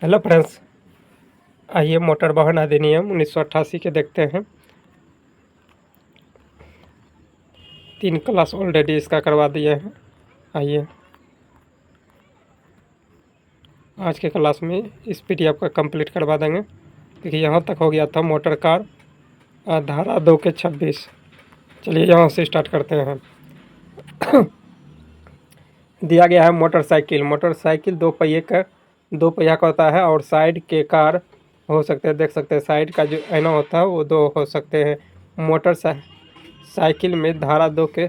Hello friends, आइए motor वाहन अधिनियम 1988 के देखते हैं। 3 क्लास ऑलरेडी इसका करवा दिए हैं। आइए आज के क्लास में इस पीडीएफ का कंप्लीट करवा देंगे। देखिए यहाँ तक हो गया था मोटर कार धारा 2 के 26। चलिए यहाँ से स्टार्ट करते हैं। दिया गया है मोटरसाइकिल 2 पहिया का होता है और साइड के कार हो सकते हैं। देख सकते हैं साइड का जो ऐना होता है वो 2 हो सकते हैं। साइकिल में धारा 2 के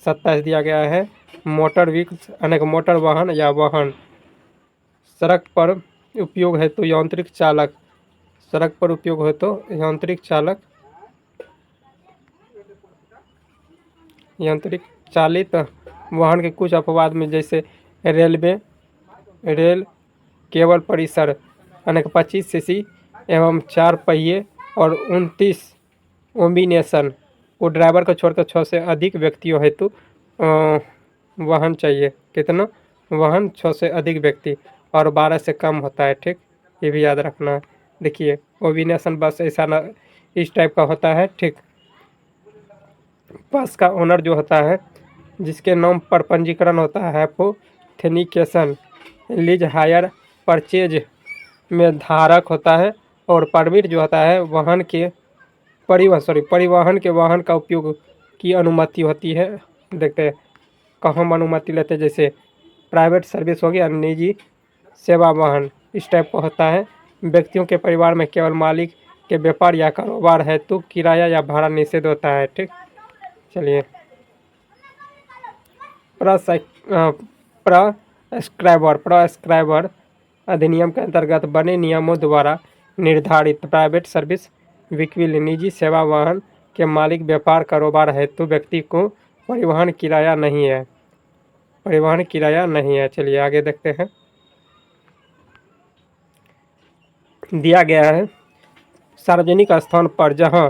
27 दिया गया है। मोटर व्हीकल्स अनेक मोटर वाहन या वाहन सड़क पर उपयोग है तो यांत्रिक चालित वाहन के कुछ अपवाद में जैसे रेल केबल परिसर अनेक 25 सीसी एवं 4 पहिए और 29 कॉम्बिनेशन को ड्राइवर को छोड़कर 6 से अधिक व्यक्तियों हेतु वाहन चाहिए। कितना वाहन? 6 से अधिक व्यक्ति और 12 से कम होता है। ठीक, ये भी याद रखना है। देखिए कॉम्बिनेशन बस ऐसा ना इस टाइप का होता है। ठीक, बस का ओनर जो होता है जिसके नाम पर पंजीकरण होता है एप्लीकेशन लीज हायर परचेज में धारक होता है और परमिट जो होता है वाहन के परिवहन के वाहन का उपयोग की अनुमति होती है। देखते हैं कहाँ हम अनुमति लेते हैं, जैसे प्राइवेट सर्विस हो गया, निजी सेवा वाहन इस टाइप का होता है। व्यक्तियों के परिवार में केवल मालिक के व्यापार या कारोबार है तो किराया या भाड़ा निषेध होता है। ठीक, चलिए प्रोस्क्राइबर अधिनियम के अंतर्गत बने नियमों द्वारा निर्धारित प्राइवेट सर्विस व्हीकल निजी सेवा वाहन के मालिक व्यापार कारोबार है तो व्यक्ति को परिवहन किराया नहीं है। चलिए आगे देखते हैं। दिया गया है सार्वजनिक स्थान पर जहां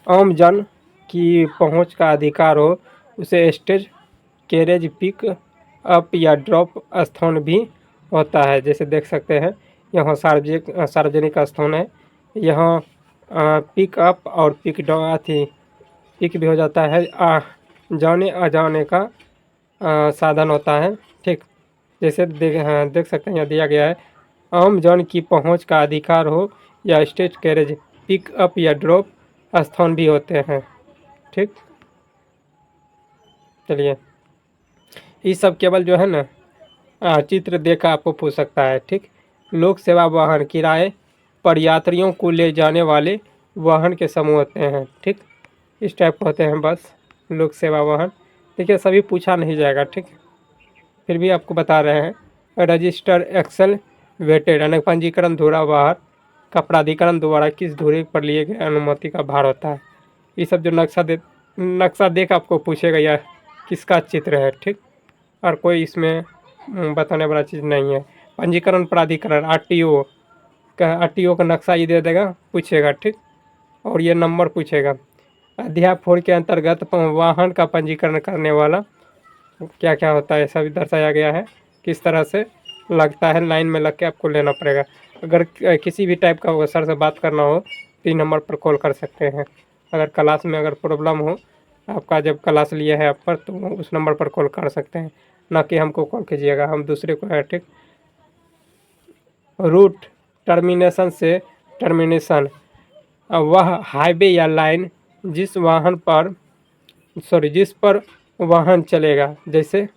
आम जन की पहुंच का अधिकार हो उसे स्टेज कैरेज पिक अप या ड्रॉप स्थान भी होता है। जैसे देख सकते हैं यहाँ सार्वजनिक स्थान है, यहाँ पिक अप और पिक भी हो जाता है। जाने आ जाने का साधन होता है। ठीक, जैसे देख सकते हैं यहाँ दिया गया है आम जन की पहुंच का अधिकार हो या स्टेज कैरेज पिक अप या ड्रॉप स्थान भी होते हैं। ठीक, चलिए ये सब केवल जो है ना चित्र देखा आपको पूछ सकता है। ठीक, लोक सेवा वाहन किराए पर यात्रियों को ले जाने वाले वाहन के समूह होते हैं। ठीक, इस टाइप होते हैं बस लोक सेवा वाहन। देखिए सभी पूछा नहीं जाएगा। ठीक, फिर भी आपको बता रहे हैं। रजिस्टर एक्सल वेटेड अनेक पंजीकरण धुरा भार का प्राधिकरण द्वारा किस धुरे पर लिए गए अनुमति का भार होता है। ये सब जो नक्शा देख आपको पूछेगा यह किसका चित्र है। ठीक, और कोई इसमें बताने वाला चीज़ नहीं है। पंजीकरण प्राधिकरण आरटीओ का नक्शा ये दे देगा, पूछेगा। ठीक, और ये नंबर पूछेगा। अध्याय 4 के अंतर्गत वाहन का पंजीकरण करने वाला क्या क्या होता है सभी दर्शाया गया है। किस तरह से लगता है, लाइन में लग के आपको लेना पड़ेगा। अगर किसी भी टाइप का सर से बात करना हो तो नंबर पर कॉल कर सकते हैं। अगर क्लास में अगर प्रॉब्लम हो आपका, जब क्लास लिया है आप पर, तो उस नंबर पर कॉल कर सकते हैं, ना कि हमको कॉल कीजिएगा, हम दूसरे को है। ठीक, रूट टर्मिनेशन से टर्मिनेशन वह हाईवे या लाइन जिस पर वाहन चलेगा। जैसे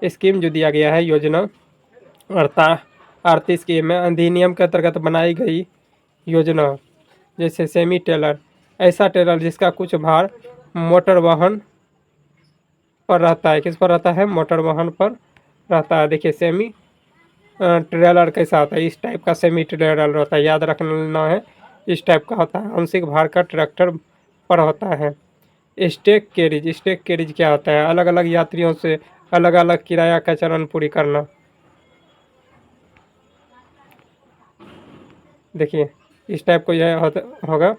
स्कीम जो दिया गया है योजना 38 के में अधिनियम के अंतर्गत बनाई गई योजना, जैसे सेमी टेलर ऐसा टेलर जिसका कुछ भार मोटर वाहन पर रहता है। किस पर रहता है? मोटर वाहन पर रहता है। देखिए सेमी ट्रेलर कैसा होता है, इस टाइप का सेमी ट्रेलर होता है, याद रखना है। इस टाइप का होता है। आंशिक भार का ट्रैक्टर पर होता है। स्टेक कैरिज क्या होता है? अलग अलग यात्रियों से अलग अलग किराया का चरण पूरी करना। देखिए इस टाइप को यह होगा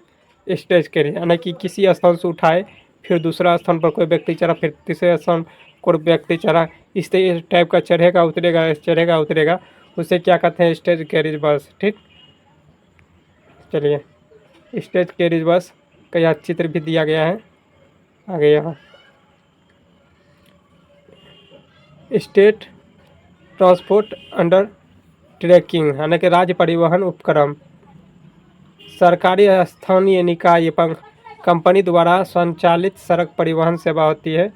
स्टेज कैरिज, यानी कि किसी स्थान से उठाए फिर दूसरा स्थान पर कोई व्यक्ति चढ़ा, फिर तीसरे स्थान कोई व्यक्ति चढ़ा, इस टाइप का चढ़ेगा उतरेगा उसे क्या कहते हैं, स्टेज कैरिज बस। ठीक, चलिए स्टेज कैरिज बस का यह चित्र भी दिया गया है आगे। यहाँ स्टेट ट्रांसपोर्ट अंडर ट्रैकिंग यानी कि राज्य परिवहन उपक्रम सरकारी स्थानीय निकाय कंपनी द्वारा संचालित सड़क परिवहन सेवा होती है।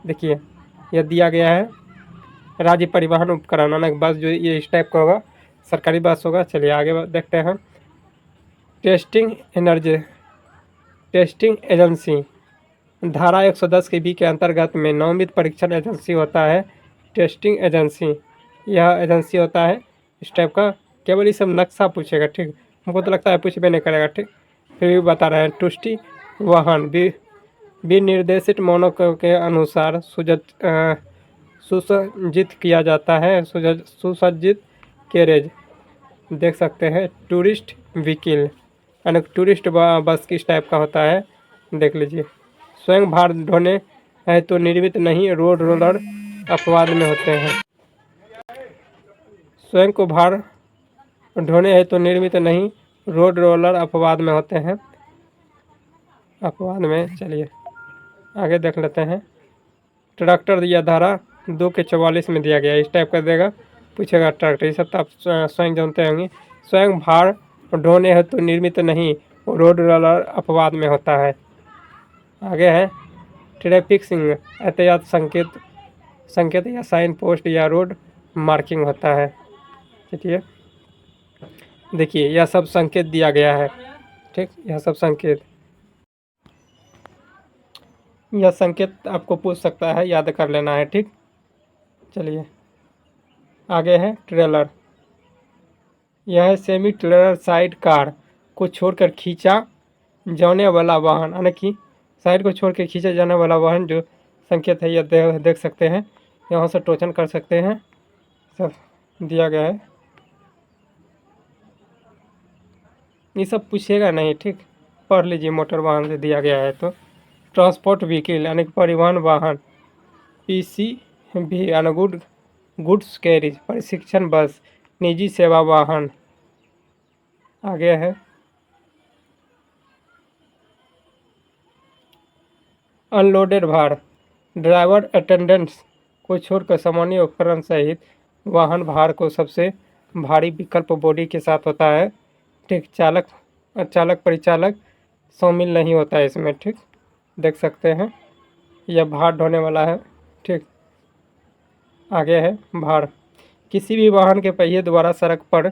देखिए यह दिया गया है राज्य परिवहन उपकरण यानी बस जो ये इस टाइप का होगा, सरकारी बस होगा। चलिए आगे देखते हैं। टेस्टिंग एजेंसी धारा 110 के बी के अंतर्गत में नामित परीक्षण एजेंसी होता है टेस्टिंग एजेंसी। यह एजेंसी होता है इस टाइप का। केवल ये सब नक्शा पूछेगा, ठीक, हमको तो लगता है पूछ भी नहीं करेगा, ठीक, फिर भी बता रहे हैं। तुष्टि वाहन विनिर्देशित मानकों के अनुसार सुसज्जित किया जाता है। सुसज्जित कैरेज देख सकते हैं। टूरिस्ट व्हीकल यानी टूरिस्ट बस किस टाइप का होता है देख लीजिए। स्वयं भार ढोने है तो निर्मित नहीं, रोड रोलर अपवाद में होते हैं। स्वयं को भार ढोने है तो निर्मित नहीं, रोड रोलर अपवाद में होते हैं, अपवाद में। चलिए आगे देख लेते हैं। ट्रैक्टर यह धारा 2 के 44 में दिया गया है, इस टाइप का देगा, पूछेगा ट्रैक्टर। ये सब तो आप स्वयं जानते होंगे। स्वयं भार ढोने है तो निर्मित नहीं, रोड रोलर अपवाद में होता है। आगे है ट्रैफिक सिग्नल यातायात संकेत या साइन पोस्ट या रोड मार्किंग होता है। ठीक, देखिए यह सब संकेत दिया गया है, ठीक, यह सब संकेत, यह संकेत आपको पूछ सकता है, याद कर लेना है, ठीक। चलिए आगे है ट्रेलर। यह है सेमी ट्रेलर साइड कार को छोड़कर खींचा जाने वाला वाहन यानी कि साइड को छोड़ के खींचा जाने वाला वाहन जो संकेत है यह देख सकते हैं। यहाँ से टोचन कर सकते हैं, सब दिया गया है। ये सब पूछेगा नहीं, ठीक, पढ़ लीजिए। मोटर वाहन से दिया गया है तो ट्रांसपोर्ट व्हीकल यानी परिवहन वाहन, PCV यानी गुड्स कैरिज, प्रशिक्षण बस, निजी सेवा वाहन। आगे है अनलोडेड भार, ड्राइवर अटेंडेंट्स को छोड़कर सामान्य उपकरण सहित वाहन भार को सबसे भारी विकल्प बॉडी के साथ होता है, ठीक। चालक परिचालक शामिल नहीं होता है इसमें, ठीक, देख सकते हैं। यह भार ढोने वाला है, ठीक। आगे है भार, किसी भी वाहन के पहिए द्वारा सड़क पर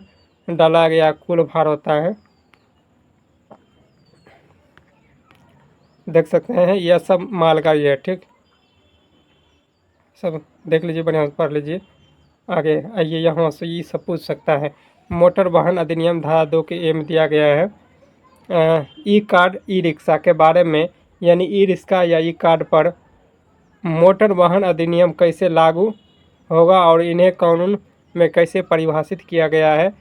डाला गया कुल भार होता है, देख सकते हैं। यह सब मालगाड़ी है, ठीक, सब देख लीजिए, बढ़िया से पढ़ लीजिए। आगे आइए, यहाँ से ये सब पूछ सकता है। मोटर वाहन अधिनियम धारा 2 के ए में दिया गया है ई कार्ड ई रिक्शा के बारे में, यानी ई रिक्शा या ई कार्ड पर मोटर वाहन अधिनियम कैसे लागू होगा और इन्हें कानून में कैसे परिभाषित किया गया है।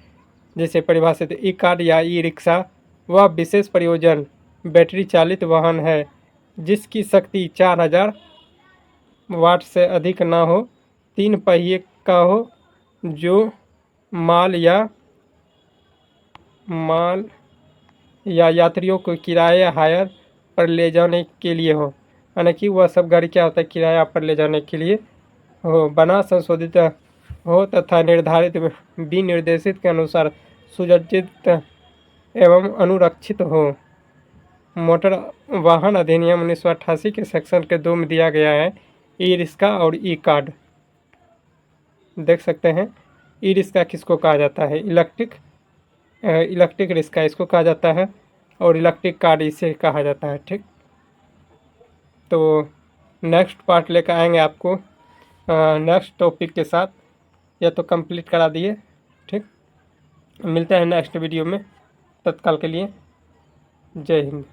जैसे परिभाषित, ई कार्ड या ई रिक्शा वह विशेष प्रयोजन बैटरी चालित वाहन है जिसकी शक्ति 4000 वाट से अधिक ना हो, 3 पहिए का हो, जो माल या यात्रियों को किराया हायर पर ले जाने के लिए हो, यानी कि वह सब गाड़ी क्या होता है, किराया पर ले जाने के लिए हो, बना संशोधित हो तथा निर्धारित विनिर्देशित के अनुसार सुसज्जित एवं अनुरक्षित हो। मोटर वाहन अधिनियम 1988 के सेक्शन के 2 में दिया गया है ई रिक्शा और ई कार्ड, देख सकते हैं। ई रिक्शा किसको कहा जाता है, इलेक्ट्रिक रिक्शा इसको कहा जाता है और इलेक्ट्रिक कार्ड इसे कहा जाता है, ठीक। तो नेक्स्ट पार्ट लेकर आएंगे आपको नेक्स्ट टॉपिक के साथ, या तो कंप्लीट करा दिए, ठीक। मिलते हैं नेक्स्ट वीडियो में, तत्काल के लिए जय हिंद।